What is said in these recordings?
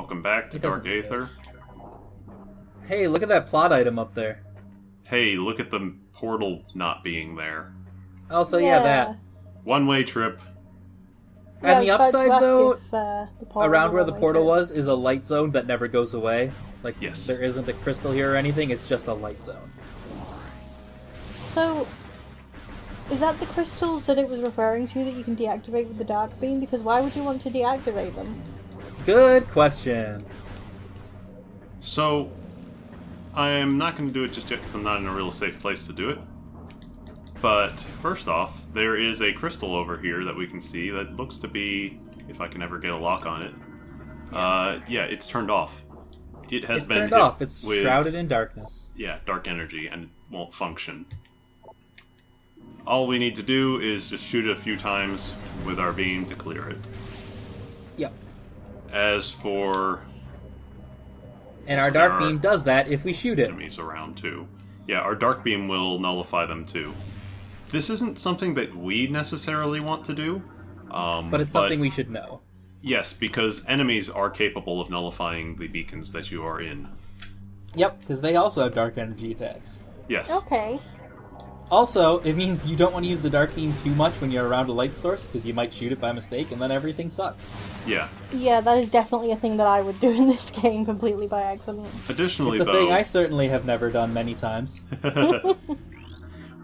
Welcome back to Dark Aether. Hey, look at that plot item up there. Hey, look at the portal not being there. Also, yeah, that. One-way trip. And the upside, though, around where the portal trips. was, is a light zone that never goes away. Like, Yes. there isn't a crystal here or anything, it's just a light zone. So, is that the crystals that it was referring to that you can deactivate with the dark beam? Because why would you want to deactivate them? Good question. So, I'm not going to do it just yet because I'm not in a real safe place to do it. But, first off, there is a crystal over here that we can see that looks to be, if I can ever get a lock on it, yeah, it's turned off. It has been turned hit off. It's with, shrouded in darkness. Yeah, dark energy, and it won't function. All we need to do is just shoot it a few times with our beam to clear it. Yep. As for... And our dark beam does that if we shoot it. Enemies around, too. Yeah, our dark beam will nullify them, too. This isn't something that we necessarily want to do. But it's something we should know. Yes, because enemies are capable of nullifying the beacons that you are in. Yep, because they also have dark energy attacks. Yes. Okay. Also, it means you don't want to use the dark beam too much when you're around a light source, because you might shoot it by mistake, and then everything sucks. Yeah. Yeah, that is definitely a thing that I would do in this game completely by accident. Additionally, It's a though... thing I certainly have never done many times.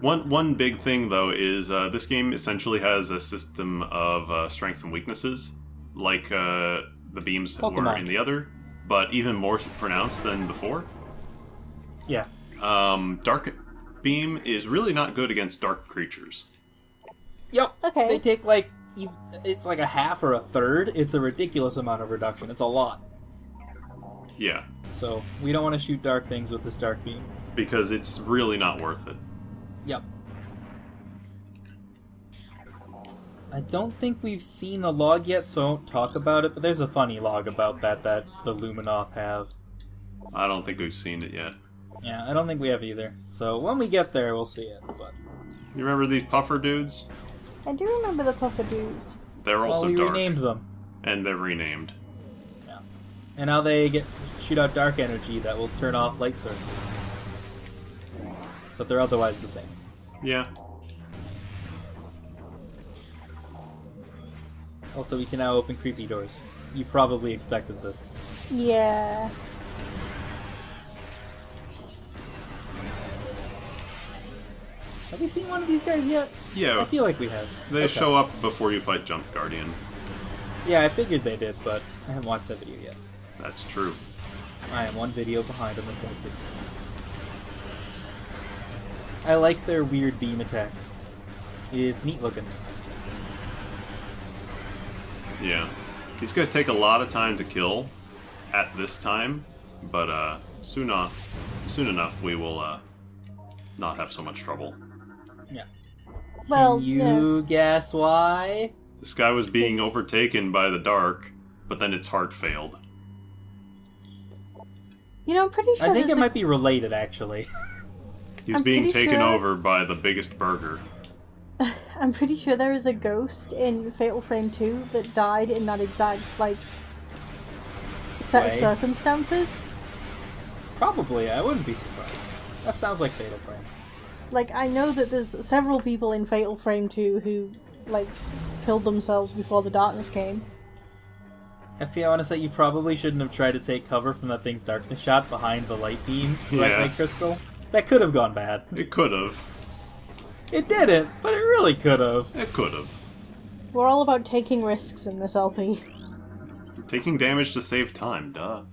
One big thing, though, is this game essentially has a system of strengths and weaknesses, like the beams that were Pokemon. in the other, but even more pronounced than before. Yeah. Dark Beam is really not good against dark creatures. Yep. Okay. They take, it's like a half or a third. It's a ridiculous amount of reduction. It's a lot. Yeah. So, we don't want to shoot dark things with this dark beam. Because it's really not worth it. Yep. I don't think we've seen the log yet, so I won't talk about it, but there's a funny log about that the Luminoth have. I don't think we've seen it yet. Yeah, I don't think we have either. So when we get there, we'll see it. But You remember these puffer dudes? I do remember the puffer dudes. They're also we dark. renamed them. And they're renamed. Yeah. And now they shoot out dark energy that will turn off light sources. But they're otherwise the same. Yeah. Also, we can now open creepy doors. You probably expected this. Yeah. Have we seen one of these guys yet? Yeah. I feel like we have. They Okay. show up before you fight Jump Guardian. Yeah, I figured they did, but I haven't watched that video yet. That's true. I am one video behind on this outfit. I like their weird beam attack. It's neat looking. Yeah. These guys take a lot of time to kill at this time, but soon enough we will not have so much trouble. Yeah. Well, Can you guess why? This guy was being overtaken by the dark, but then its heart failed. I'm pretty sure I think it might be related, actually. He's I'm being pretty taken sure- over by the biggest burger. I'm pretty sure there is a ghost in Fatal Frame 2 that died in that exact, set Way? of circumstances. Probably, I wouldn't be surprised. That sounds like Fatal Frame. I know that there's several people in Fatal Frame 2 who, killed themselves before the darkness came. FP, I want to say you probably shouldn't have tried to take cover from that thing's darkness shot behind the light beam, light crystal. That could have gone bad. It could have. It didn't, but it really could have. It could have. We're all about taking risks in this LP. Taking damage to save time, duh.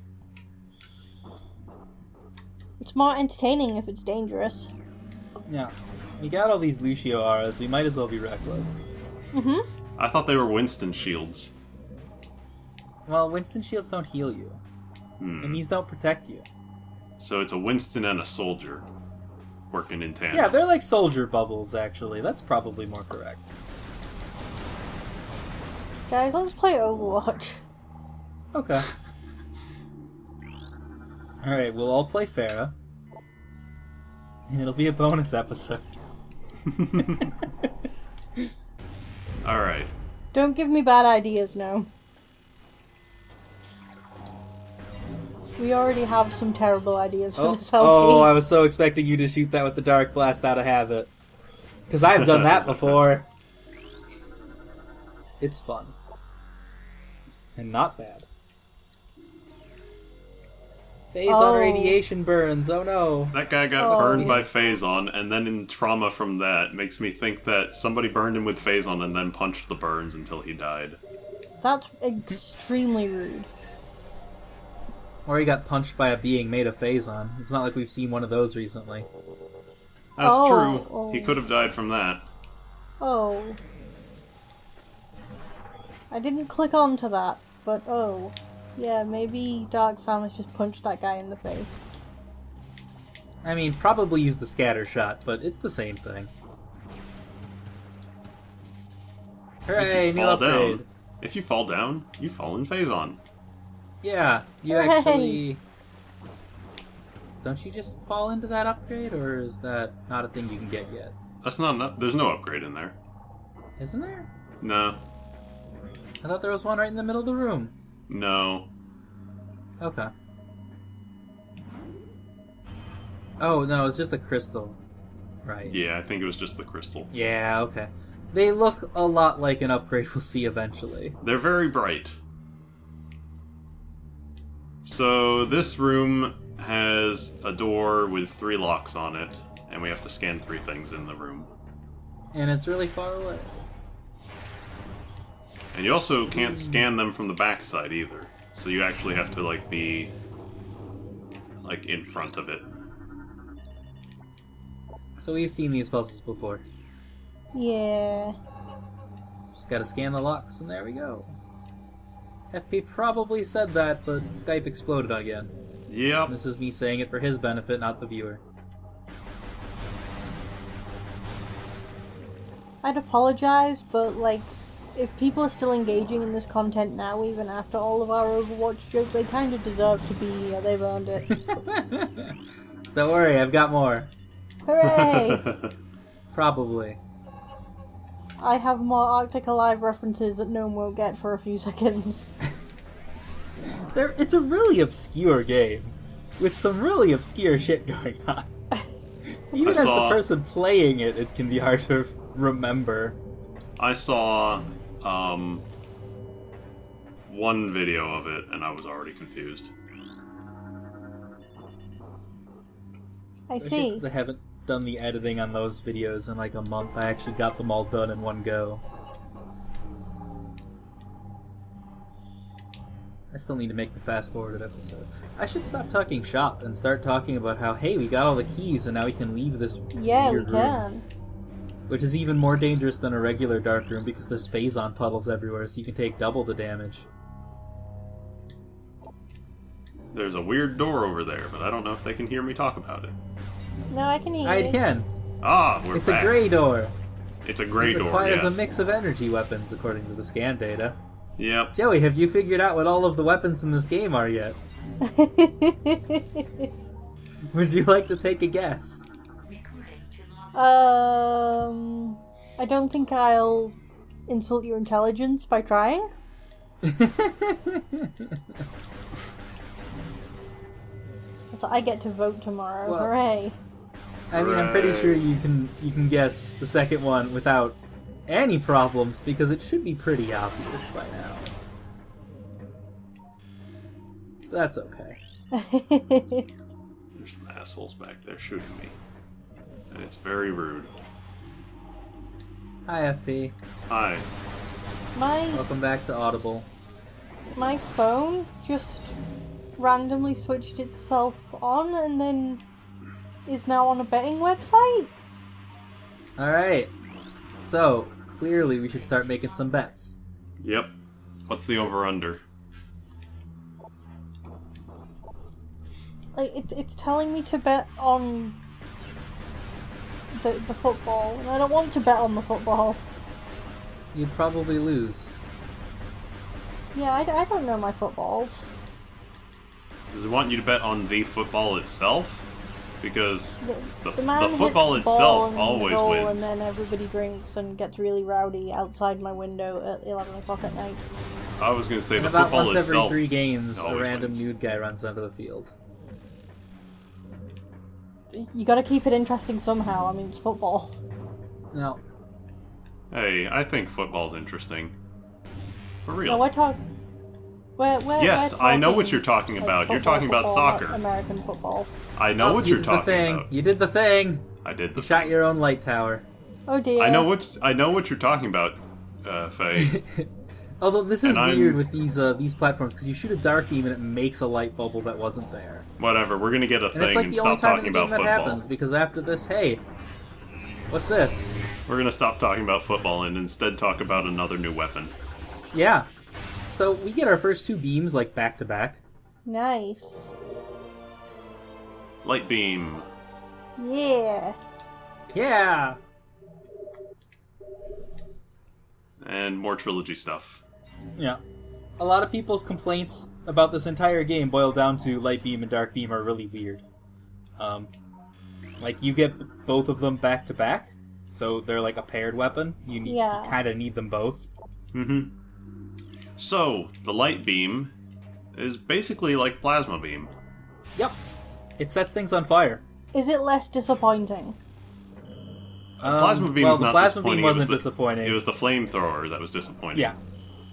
It's more entertaining if it's dangerous. Yeah. We got all these Lucio auras, we might as well be reckless. Mm-hmm. I thought they were Winston shields. Well, Winston shields don't heal you. And these don't protect you. So it's a Winston and a soldier working in tandem. Yeah, they're like soldier bubbles, actually. That's probably more correct. Guys, let's play Overwatch. Okay. Alright, we'll all play Pharah. And it'll be a bonus episode. Alright. Don't give me bad ideas now. We already have some terrible ideas for this LP. Oh, I was so expecting you to shoot that with the Dark Blast out of habit. Because I've done that before. It's fun. And not bad. Phazon radiation burns, oh no. That guy got burned by Phazon, and then in trauma from that makes me think that somebody burned him with Phazon and then punched the burns until he died. That's extremely rude. Or he got punched by a being made of Phazon. It's not like we've seen one of those recently. That's true. He could have died from that. Oh. I didn't click onto that, but oh. Yeah, maybe Dark Samus just punched that guy in the face. I mean, probably use the scatter shot, but it's the same thing. Hooray, new upgrade! If you fall down, you fall in Phazon. Yeah, you actually... Don't you just fall into that upgrade, or is that not a thing you can get yet? That's not... There's no upgrade in there. Isn't there? No. I thought there was one right in the middle of the room. No. Okay. Oh, no, it's just the crystal. Right. Yeah, I think it was just the crystal. Yeah, okay. They look a lot like an upgrade we'll see eventually. They're very bright. So, this room has a door with 3 locks on it, and we have to scan 3 things in the room. And it's really far away. And you also can't scan them from the backside either. So you actually have to, like, be, like, in front of it. So we've seen these puzzles before. Yeah. Just gotta scan the locks, and there we go. FP probably said that, but Skype exploded again. Yep. This is me saying it for his benefit, not the viewer. I'd apologize, but, like, if people are still engaging in this content now, even after all of our Overwatch jokes, they kind of deserve to be here. They've earned it. Don't worry, I've got more. Hooray! Probably. I have more Arctic Alive references that no one will get for a few seconds. It's a really obscure game, with some really obscure shit going on. Even as the person playing it, it can be hard to remember. I saw one video of it, and I was already confused. I see. Since I haven't done the editing on those videos in like a month, I actually got them all done in one go. I still need to make the fast-forwarded episode. I should stop talking shop and start talking about how, hey, we got all the keys and now we can leave this weird room. Which is even more dangerous than a regular dark room because there's Phazon puddles everywhere, so you can take double the damage. There's a weird door over there, but I don't know if they can hear me talk about it. No, I can hear you. I can. Ah, we're It's back. a gray door. It's a gray door, It requires yes. a mix of energy weapons, according to the scan data. Yep. Joey, have you figured out what all of the weapons in this game are yet? Would you like to take a guess? I don't think I'll insult your intelligence by trying. So I get to vote tomorrow. Well, hooray! I mean, I'm pretty sure you can guess the second one without any problems because it should be pretty obvious by now. That's okay. There's some assholes back there shooting me. And it's very rude. Hi, FP. Hi. Welcome back to Audible. My phone just randomly switched itself on and then is now on a betting website? Alright. So, clearly we should start making some bets. Yep. What's the over-under? Like, it's telling me to bet on the football, and I don't want to bet on the football. You'd probably lose. Yeah, I don't know my footballs. Does it want you to bet on the football itself? because the man football hits the itself ball always goal wins. And then everybody drinks and gets really rowdy outside my window at 11 o'clock at night. I was going to say And the about football once every itself 3 games, a always random wins. nude guy runs onto the field. You gotta keep it interesting somehow. I mean, it's football. No. Hey, I think football's interesting. For real. No, we're Yes, I know what you're talking like, about. You're football, talking about football, not soccer. American football. I know what you you're did the talking thing. about. You did the thing. I did the You shot your own light tower. Oh dear. I know what you're talking about, Faye. Although this is And weird with these platforms, because you shoot a dark beam and it makes a light bubble that wasn't there. Whatever, we're gonna get a And thing it's like and the only stop time talking in the game about that football. happens, because after this, hey, what's this? We're gonna stop talking about football and instead talk about another new weapon. Yeah. So we get our first 2 beams, like, back to back. Nice. Light beam. Yeah. Yeah! And more trilogy stuff. Yeah. A lot of people's complaints about this entire game boil down to light beam and dark beam are really weird. Like, you get both of them back to back, so they're like a paired weapon. You kind of need them both. Mm-hmm. So, the light beam is basically like plasma beam. Yep. It sets things on fire. Is it less disappointing? Plasma beam well, is the not plasma disappointing. beam wasn't disappointing. It was the flamethrower that was disappointing. Yeah.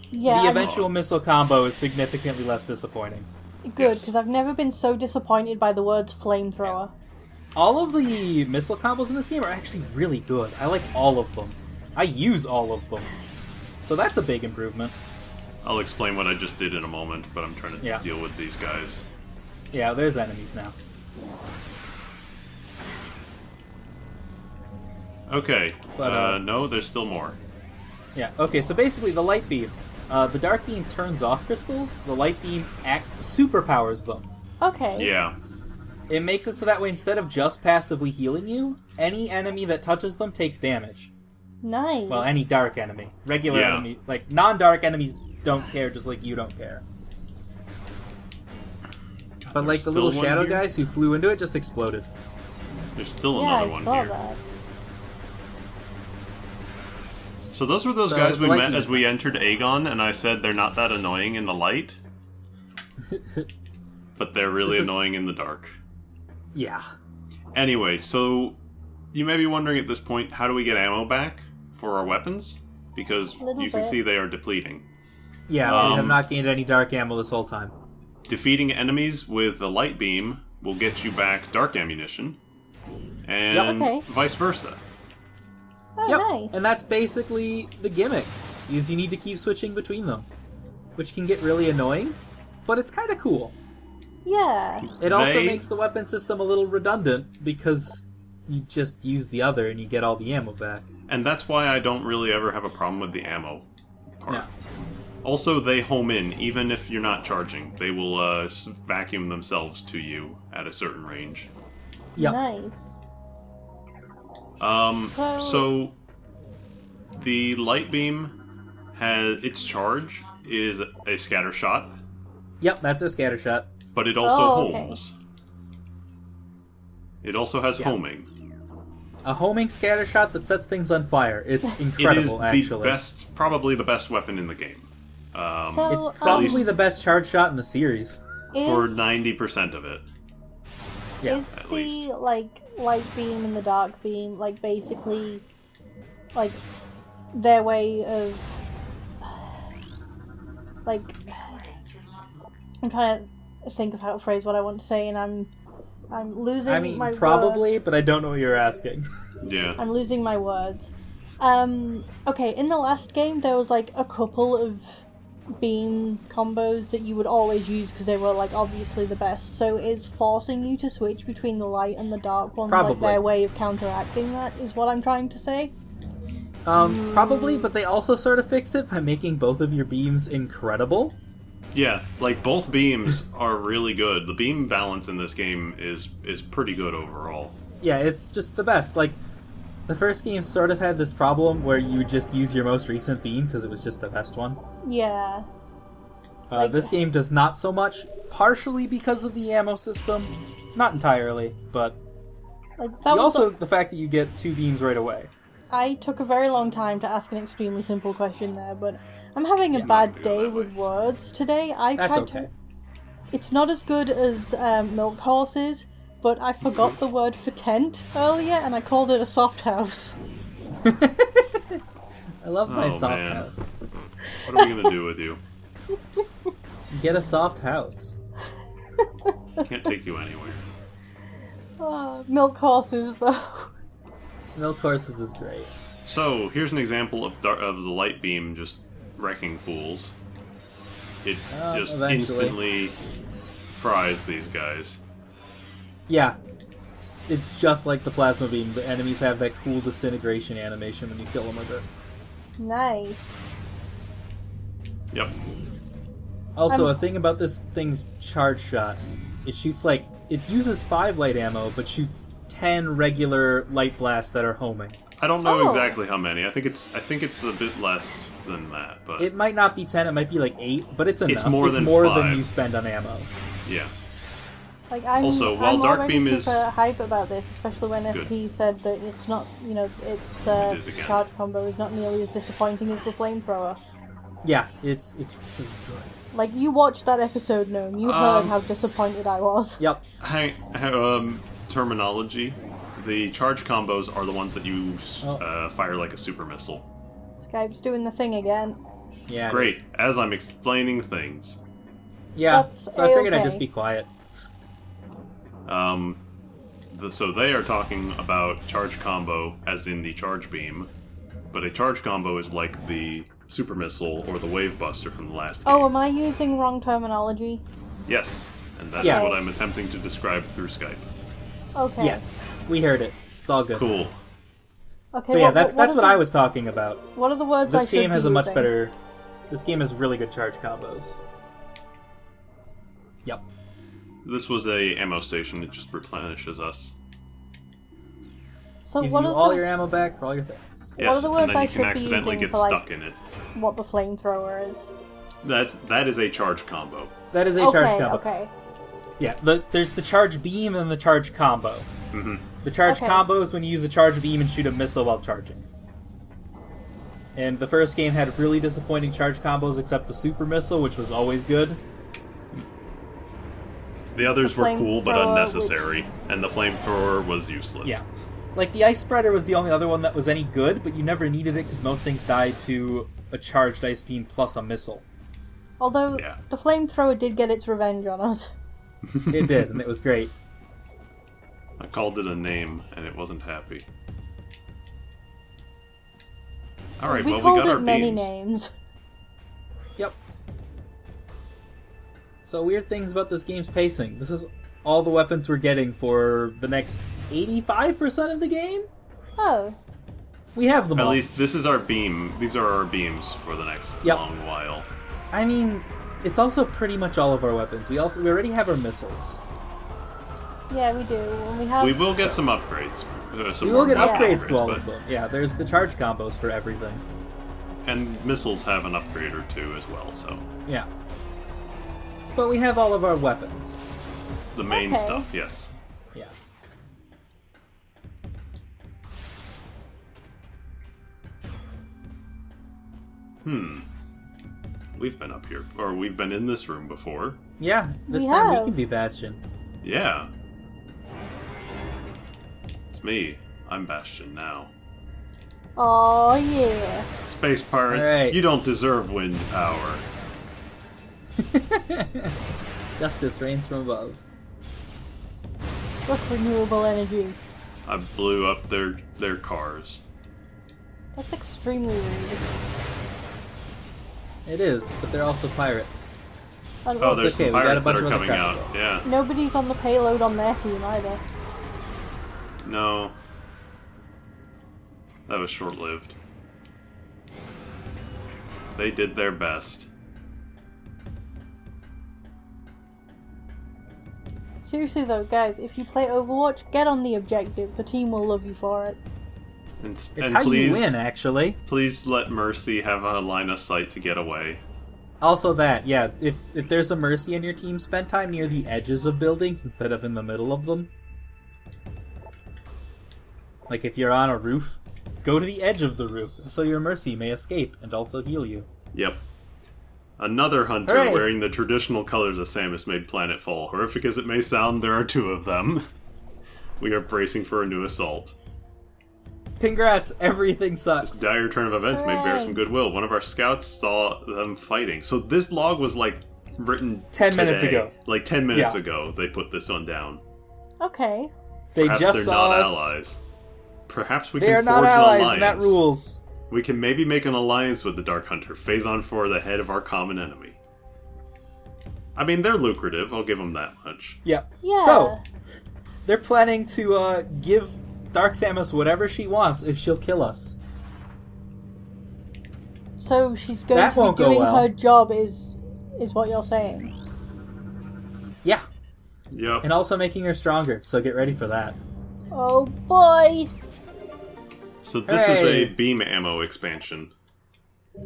Yeah. The eventual missile combo is significantly less disappointing. Good, Yes. because I've never been so disappointed by the words flamethrower. All of the missile combos in this game are actually really good. I like all of them. I use all of them. So that's a big improvement. I'll explain what I just did in a moment, but I'm trying to Yeah. deal with these guys. Yeah, there's enemies now. Okay. But, no, there's still more. Yeah, okay, so basically the light beam. The dark beam turns off crystals, the light beam superpowers them. Okay. Yeah. It makes it so that way instead of just passively healing you, any enemy that touches them takes damage. Nice. Well, any dark enemy. Regular Yeah. enemy. Like, non-dark enemies don't care just like you don't care. God, But like there's the still little one shadow here? guys who flew into it just exploded. There's still Yeah, another I one saw here. that. So those were those So guys the we light met beam as is we nice. entered Aegon, and I said they're not that annoying in the light, but they're really This is- annoying in the dark. Yeah. Anyway, so you may be wondering at this point, how do we get ammo back for our weapons? Because Little you can bit. see they are depleting. Yeah, we have Um, not gained any dark ammo this whole time. Defeating enemies with a light beam will get you back dark ammunition, and Okay. vice versa. Oh, Yep, nice. and that's basically the gimmick, is you need to keep switching between them. Which can get really annoying, but it's kind of cool. Yeah. It also They- makes the weapon system a little redundant, because you just use the other and you get all the ammo back. And that's why I don't really ever have a problem with the ammo part. Yeah. Also, they home in, even if you're not charging. They will vacuum themselves to you at a certain range. Yep. Nice. So the light beam has its charge is a scatter shot, Yep, that's our scatter shot. but it also Oh, okay. homes. It also has Yeah. homing. A homing scatter shot that sets things on fire. It's It incredible, is the actually. best, probably the best weapon in the game. So, It's probably least- the best charge shot in the series. For is- 90% of it. Yeah. Is at the least. like light beam and the dark beam like basically like their way of like I'm trying to think of how to phrase what I want to say and I'm losing I mean, my probably, words. but I don't know what you're asking. Yeah. I'm losing my words. Okay, in the last game there was like a couple of beam combos that you would always use because they were like obviously the best. So is forcing you to switch between the light and the dark ones like Probably. their way of counteracting that is what I'm trying to say. Probably, but they also sort of fixed it by making both of your beams incredible. Yeah, like both beams are really good. The beam balance in this game is pretty good overall. Yeah, it's just the best. Like, the first game sort of had this problem where you would just use your most recent beam because it was just the best one. Yeah. Like- This game does not so much, partially because of the ammo system. Not entirely, but Like, that was also, the fact that you get 2 beams right away. I took a very long time to ask an extremely simple question there, but I'm having a bad day with words today. That's okay. It's not as good as milk horses, but I forgot the word for tent earlier, and I called it a soft house. I love my soft house. What are we gonna do with you? Get a soft house. Can't take you anywhere. Milk horses, though. Milk horses is great. So, here's an example of the light beam just wrecking fools. It just eventually. instantly fries these guys. Yeah. It's just like the plasma beam. The enemies have that cool disintegration animation when you kill them with it. Nice. Yep. Also, a thing about this thing's charge shot. It shoots like... It uses 5 light ammo, but shoots 10 regular light blasts that are homing. I don't know exactly how many. I think it's a bit less than that, but It might not be 10, it might be like 8, but it's enough. It's more than more 5. than you spend on ammo. yeah. Like, Also, while I'm Dark already Beam is- super hype about this, especially when Good. FP said that it's not, its did it again. charge combo is not nearly as disappointing as the flamethrower. Yeah, it's really good. Like, you watched that episode, Gnome. You heard how disappointed I was. Yep. Terminology. The charge combos are the ones that you fire like a super missile. Skype's doing the thing again. Yeah. it Great. is. As I'm explaining things. Yeah. That's So I figured I'd A-okay. just be quiet. So they are talking about charge combo as in the charge beam, but a charge combo is like the super missile or the wave buster from the last game. Oh, am I using wrong terminology? Yes, and that is Yeah. what I'm attempting to describe through Skype. Okay. Yes. We heard it. It's all good. Cool. Okay. But yeah, that's are what the- I was talking about. What are the words I This should game has be a much using? better... This game has really good charge combos. Yep. This was a ammo station. It just replenishes us. So Gives what you are all the your ammo back for all your things. What Yes, are the and words then I you should can be accidentally using get for, like, stuck in it. what the flamethrower is? That is a charge combo. That is a Okay. charge combo. Okay. Yeah, there's the charge beam and the charge combo. Mm-hmm. The charge Okay. combo is when you use the charge beam and shoot a missile while charging. And the first game had really disappointing charge combos except the super missile, which was always good. The others The were cool but flamethrower unnecessary, and the flamethrower was useless. Yeah. Like, the ice spreader was the only other one that was any good, but you never needed it because most things died to a charged ice beam plus a missile. Although Yeah. the flamethrower did get its revenge on us. It did, and it was great. I called it a name, and it wasn't happy. Alright, We well, called we got it our many beams. names. Yep. So, weird things about this game's pacing. This is all the weapons we're getting for the next 85% of the game? Oh. We have them At all. least this is our beam. These are our beams for the next Yep. long while. I mean, it's also pretty much all of our weapons. We already have our missiles. Yeah, we do. And we have... We will get some upgrades. Some We will get more upgrades to all but- of them. Yeah, there's the charge combos for everything. And missiles have an upgrade or two as well, so... Yeah. But we have all of our weapons. The main Okay. stuff, yes. Yeah. We've been up here, or we've been in this room before. Yeah, this We time have. we can be Bastion. Yeah. It's me. I'm Bastion now. Oh, yeah. Space pirates, Alright. you don't deserve wind power. Justice reigns from above. Fuck renewable energy. I blew up their cars. That's extremely rude. It is, but they're also pirates. And Oh, well, there's okay, some we got a pirates that bunch are of other coming crap out. to Yeah. nobody's on the payload on their team either. No. That was short-lived. They did their best. Seriously though, guys, if you play Overwatch, get on the objective. The team will love you for it. It's And how please, you win, actually. please let Mercy have a line of sight to get away. Also that, yeah, if there's a Mercy in your team, spend time near the edges of buildings instead of in the middle of them. Like if you're on a roof, go to the edge of the roof so your mercy may escape and also heal you. Yep. Another hunter Hooray! wearing the traditional colors of Samus made planetfall. Horrific as it may sound, there are 2 of them. We are bracing for a new assault. Congrats, everything sucks. This dire turn of events may bear some goodwill. One of our scouts saw them fighting. So this log was like written 10 today. minutes ago. Like 10 minutes ago they put this one down. Okay. Perhaps just they're saw not us. allies. Perhaps we They can are forge not an allies, alliance. and that rules. We can maybe make an alliance with the Dark Hunter. Phazon for the head of our common enemy. I mean, they're lucrative. I'll give them that much. Yeah. Yeah. So, they're planning to give Dark Samus whatever she wants if she'll kill us. So she's going That to be won't go doing well. her job, is what you're saying. Yeah. Yep. And also making her stronger, so get ready for that. Oh boy! So this is Hey. a beam ammo expansion.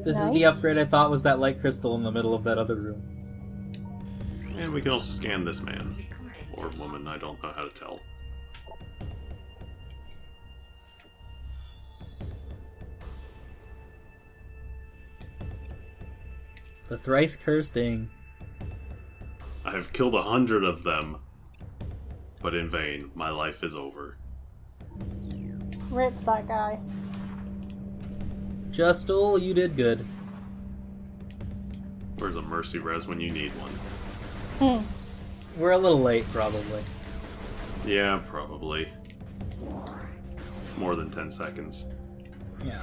This is the Nice. upgrade I thought was that light crystal in the middle of that other room. And we can also scan this man. Or woman, I don't know how to tell. The thrice cursing. I have killed 100 of them. But in vain, my life is over. Rip that guy. Justul, you did good. Where's a mercy res when you need one? We're a little late, probably. Yeah, probably. It's more than 10 seconds. Yeah.